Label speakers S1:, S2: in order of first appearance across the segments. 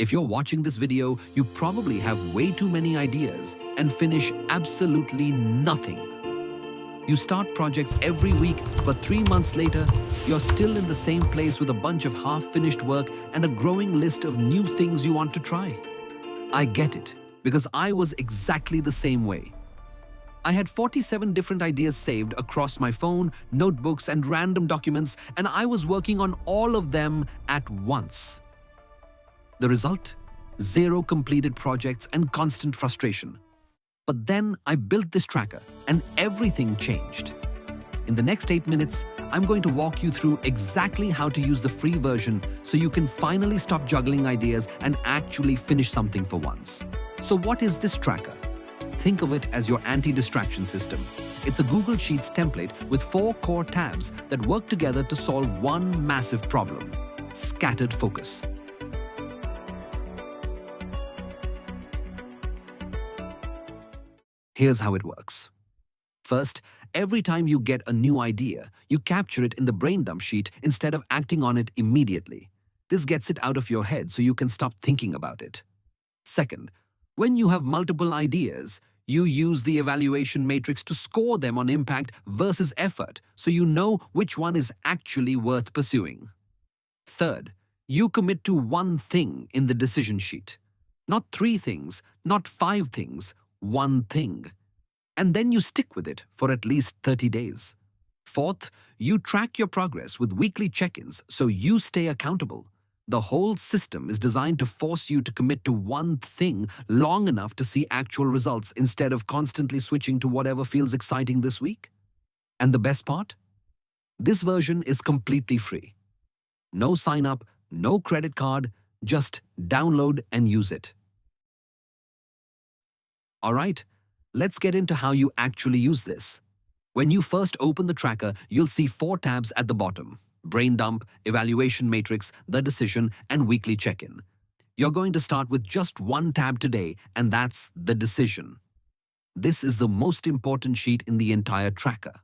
S1: If you're watching this video, you probably have way too many ideas and finish absolutely nothing. You start projects every week, but 3 months later, you're still in the same place with a bunch of half-finished work and a growing list of new things you want to try. I get it, because I was exactly the same way. I had 47 different ideas saved across my phone, notebooks, and random documents, and I was working on all of them at once. The result? 0 completed projects and constant frustration. But then I built this tracker, and everything changed. In the next 8 minutes, I'm going to walk you through exactly how to use the free version so you can finally stop juggling ideas and actually finish something for once. So what is this tracker? Think of it as your anti-distraction system. It's a Google Sheets template with 4 core tabs that work together to solve one massive problem: scattered focus. Here's how it works. First, every time you get a new idea, you capture it in the brain dump sheet instead of acting on it immediately. This gets it out of your head so you can stop thinking about it. Second, when you have multiple ideas, you use the evaluation matrix to score them on impact versus effort so you know which one is actually worth pursuing. Third, you commit to one thing in the decision sheet. Not 3 things, not 5 things, one thing. And then you stick with it for at least 30 days. Fourth, you track your progress with weekly check-ins so you stay accountable. The whole system is designed to force you to commit to one thing long enough to see actual results instead of constantly switching to whatever feels exciting this week. And the best part? This version is completely free. No sign-up, no credit card, just download and use it. All right, let's get into how you actually use this. When you first open the tracker, you'll see 4 tabs at the bottom: Brain Dump, Evaluation Matrix, The Decision, and Weekly Check-in. You're going to start with just one tab today, and that's The Decision. This is the most important sheet in the entire tracker.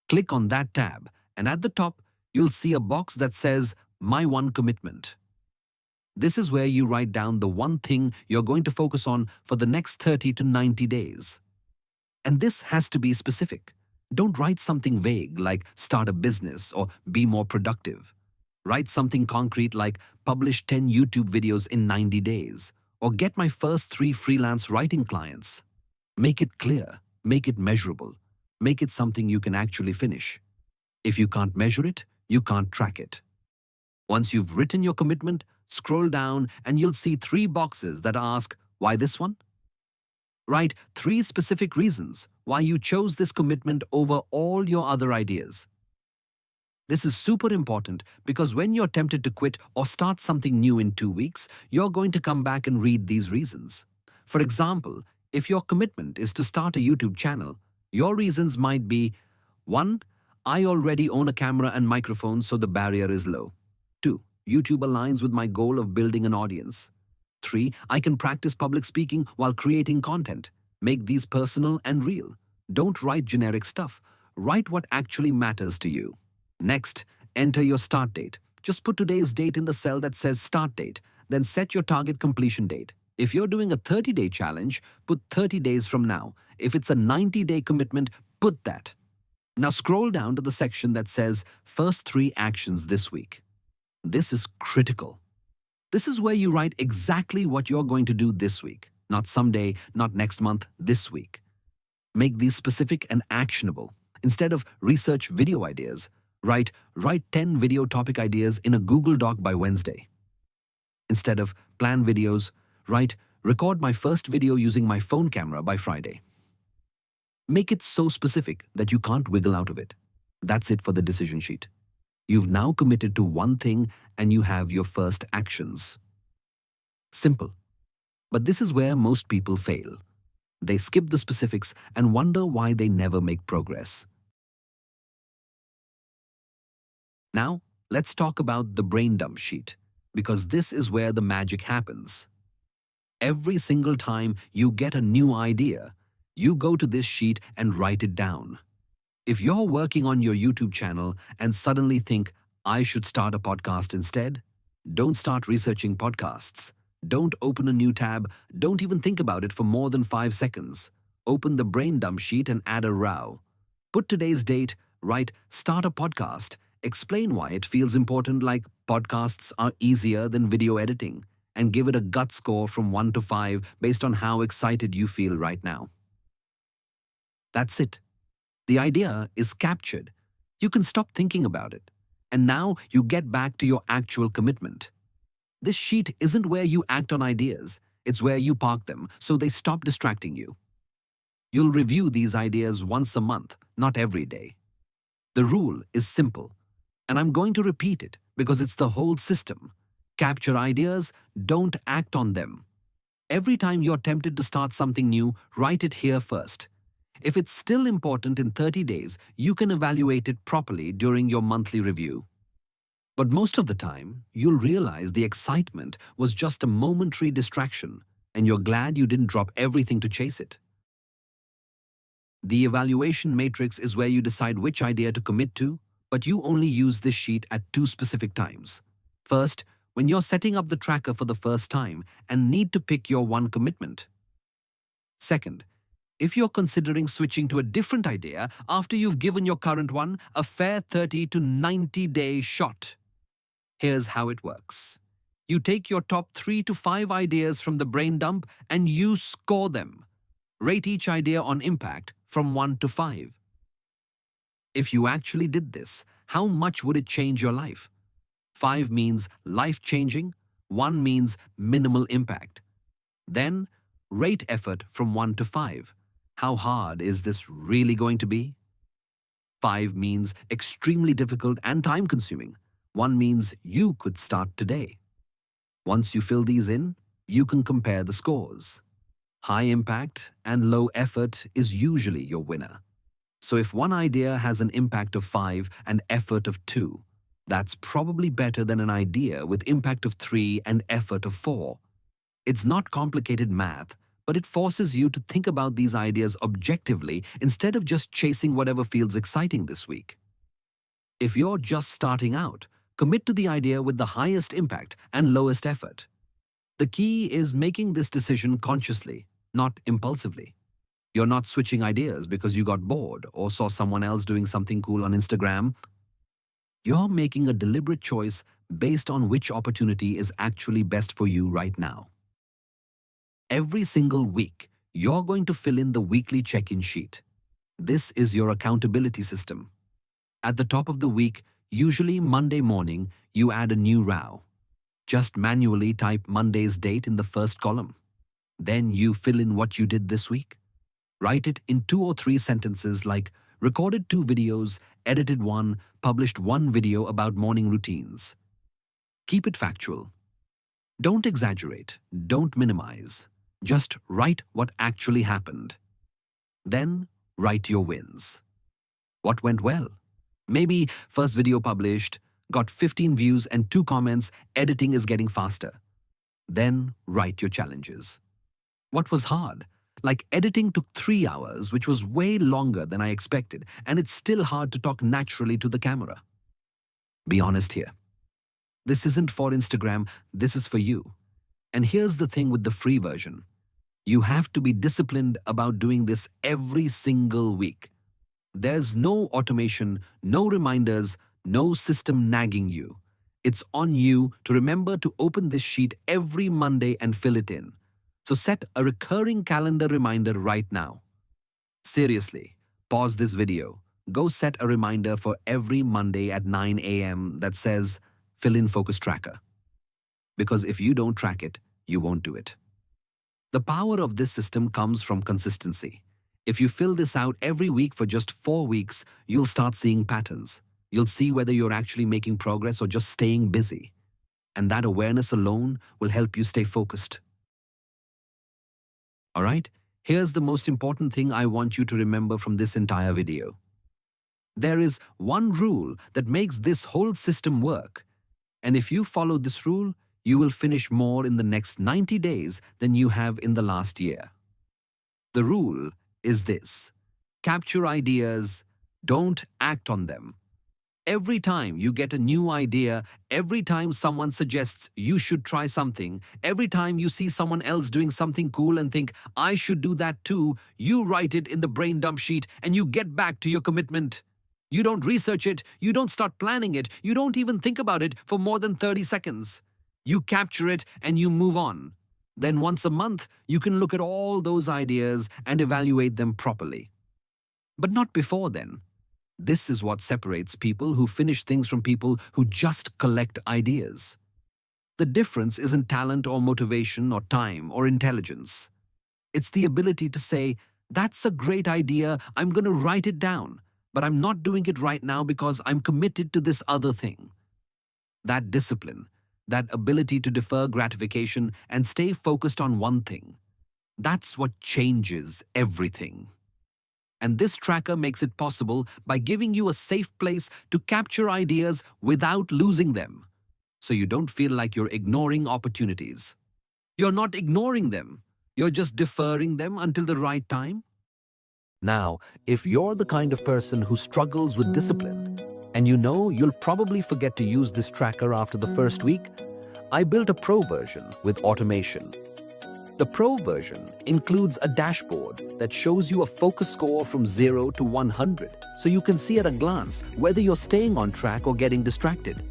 S1: Click on that tab, and at the top, you'll see a box that says My One Commitment. This is where you write down the one thing you're going to focus on for the next 30 to 90 days. And this has to be specific. Don't write something vague like start a business or be more productive. Write something concrete like publish 10 YouTube videos in 90 days or get my first 3 freelance writing clients. Make it clear, make it measurable, make it something you can actually finish. If you can't measure it, you can't track it. Once you've written your commitment, scroll down and you'll see 3 boxes that ask, why this one? Write 3 specific reasons why you chose this commitment over all your other ideas. This is super important because when you're tempted to quit or start something new in 2 weeks, you're going to come back and read these reasons. For example, if your commitment is to start a YouTube channel, your reasons might be: 1. I already own a camera and microphone, so the barrier is low. 2. YouTube aligns with my goal of building an audience. 3. I can practice public speaking while creating content. Make these personal and real. Don't write generic stuff. Write what actually matters to you. Next, enter your start date. Just put today's date in the cell that says start date, then set your target completion date. If you're doing a 30-day challenge, put 30 days from now. If it's a 90-day commitment, put that. Now scroll down to the section that says first 3 actions this week. This is critical. This is where you write exactly what you're going to do this week. Not someday, not next month, this week. Make these specific and actionable. Instead of research video ideas, write 10 video topic ideas in a Google Doc by Wednesday. Instead of plan videos, write record my first video using my phone camera by Friday. Make it so specific that you can't wiggle out of it. That's it for the decision sheet. You've now committed to one thing and you have your first actions. Simple. But this is where most people fail. They skip the specifics and wonder why they never make progress. Now, let's talk about the brain dump sheet, because this is where the magic happens. Every single time you get a new idea, you go to this sheet and write it down. If you're working on your YouTube channel and suddenly think, I should start a podcast instead, don't start researching podcasts. Don't open a new tab. Don't even think about it for more than 5 seconds. Open the brain dump sheet and add a row. Put today's date, write start a podcast. Explain why it feels important, like podcasts are easier than video editing, and give it a gut score from 1 to 5 based on how excited you feel right now. That's it. The idea is captured. You can stop thinking about it. And now you get back to your actual commitment. This sheet isn't where you act on ideas. It's where you park them so they stop distracting you. You'll review these ideas once a month, not every day. The rule is simple, and I'm going to repeat it because it's the whole system. Capture ideas, don't act on them. Every time you're tempted to start something new, write it here first. If it's still important in 30 days, you can evaluate it properly during your monthly review. But most of the time, you'll realize the excitement was just a momentary distraction, and you're glad you didn't drop everything to chase it. The evaluation matrix is where you decide which idea to commit to, but you only use this sheet at 2 specific times. First, when you're setting up the tracker for the first time and need to pick your one commitment. Second, if you're considering switching to a different idea after you've given your current one a fair 30 to 90-day shot. Here's how it works. You take your top 3 to 5 ideas from the brain dump and you score them. Rate each idea on impact from 1 to 5. If you actually did this, how much would it change your life? 5 means life-changing, 1 means minimal impact. Then, rate effort from 1 to 5. How hard is this really going to be? 5 means extremely difficult and time-consuming. 1 means you could start today. Once you fill these in, you can compare the scores. High impact and low effort is usually your winner. So if one idea has an impact of 5 and effort of 2, that's probably better than an idea with impact of 3 and effort of 4. It's not complicated math, but it forces you to think about these ideas objectively instead of just chasing whatever feels exciting this week. If you're just starting out, commit to the idea with the highest impact and lowest effort. The key is making this decision consciously, not impulsively. You're not switching ideas because you got bored or saw someone else doing something cool on Instagram. You're making a deliberate choice based on which opportunity is actually best for you right now. Every single week, you're going to fill in the weekly check-in sheet. This is your accountability system. At the top of the week, usually Monday morning, you add a new row. Just manually type Monday's date in the first column. Then you fill in what you did this week. Write it in 2 or 3 sentences like recorded 2 videos, edited 1, published 1 video about morning routines. Keep it factual. Don't exaggerate, don't minimize. Just write what actually happened. Then write your wins. What went well? Maybe first video published, got 15 views and 2 comments, editing is getting faster. Then write your challenges. What was hard? Like editing took 3 hours, which was way longer than I expected, and it's still hard to talk naturally to the camera. Be honest here. This isn't for Instagram, this is for you. And here's the thing with the free version. You have to be disciplined about doing this every single week. There's no automation, no reminders, no system nagging you. It's on you to remember to open this sheet every Monday and fill it in. So set a recurring calendar reminder right now. Seriously, pause this video. Go set a reminder for every Monday at 9 a.m. that says, fill in focus tracker. Because if you don't track it, you won't do it. The power of this system comes from consistency. If you fill this out every week for just 4 weeks, you'll start seeing patterns. You'll see whether you're actually making progress or just staying busy. And that awareness alone will help you stay focused. All right, here's the most important thing I want you to remember from this entire video. There is one rule that makes this whole system work. And if you follow this rule, you will finish more in the next 90 days than you have in the last year. The rule is this: capture ideas, don't act on them. every time you get a new idea, every time someone suggests you should try something, every time you see someone else doing something cool and think, I should do that too, you write it in the brain dump sheet and you get back to your commitment. You don't research it, you don't start planning it, you don't even think about it for more than 30 seconds. You capture it and you move on. Then once a month, you can look at all those ideas and evaluate them properly. But not before then. This is what separates people who finish things from people who just collect ideas. The difference isn't talent or motivation or time or intelligence. It's the ability to say, that's a great idea, I'm going to write it down, but I'm not doing it right now because I'm committed to this other thing. That discipline, that ability to defer gratification and stay focused on one thing, that's what changes everything. And this tracker makes it possible by giving you a safe place to capture ideas without losing them, so you don't feel like you're ignoring opportunities. You're not ignoring them, you're just deferring them until the right time. Now, if you're the kind of person who struggles with discipline, and you know you'll probably forget to use this tracker after the first week, I built a Pro version with automation. The Pro version includes a dashboard that shows you a focus score from 0 to 100, so you can see at a glance whether you're staying on track or getting distracted.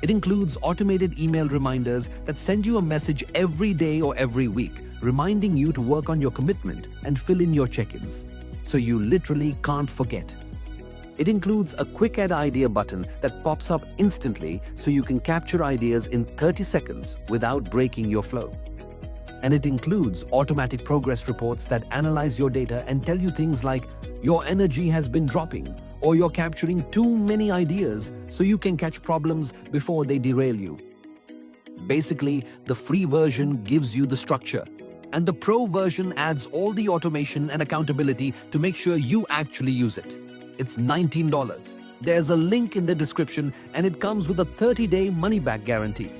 S1: It includes automated email reminders that send you a message every day or every week, reminding you to work on your commitment and fill in your check-ins, so you literally can't forget. It includes a quick add idea button that pops up instantly so you can capture ideas in 30 seconds without breaking your flow. And it includes automatic progress reports that analyze your data and tell you things like your energy has been dropping or you're capturing too many ideas so you can catch problems before they derail you. Basically, the free version gives you the structure, and the Pro version adds all the automation and accountability to make sure you actually use it. It's $19. There's a link in the description and it comes with a 30-day money-back guarantee.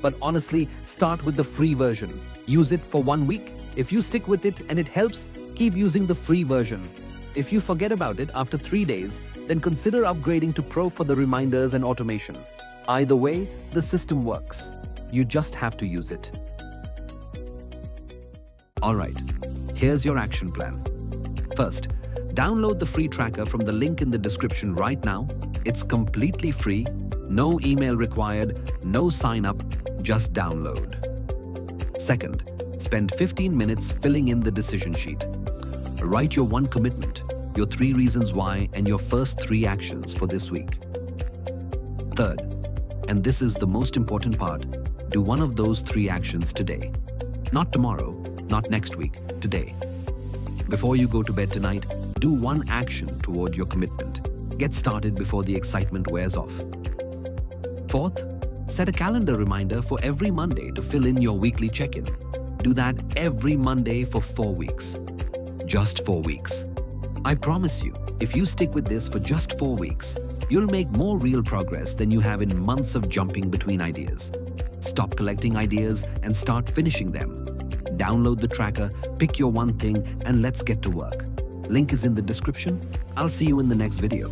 S1: But honestly, start with the free version. Use it for 1 week. If you stick with it and it helps, keep using the free version. If you forget about it after 3 days, then consider upgrading to Pro for the reminders and automation. Either way, the system works. You just have to use it. Alright, here's your action plan. First, download the free tracker from the link in the description right now. It's completely free, no email required, no sign up, just download. Second, spend 15 minutes filling in the decision sheet. Write your 1 commitment, your 3 reasons why, and your first 3 actions for this week. Third, and this is the most important part, do one of those 3 actions today. Not tomorrow, not next week, today. Before you go to bed tonight, do 1 action toward your commitment. Get started before the excitement wears off. Fourth, set a calendar reminder for every Monday to fill in your weekly check-in. Do that every Monday for 4 weeks. Just 4 weeks. I promise you, if you stick with this for just 4 weeks, you'll make more real progress than you have in months of jumping between ideas. Stop collecting ideas and start finishing them. Download the tracker, pick your 1 thing, and let's get to work. Link is in the description. I'll see you in the next video.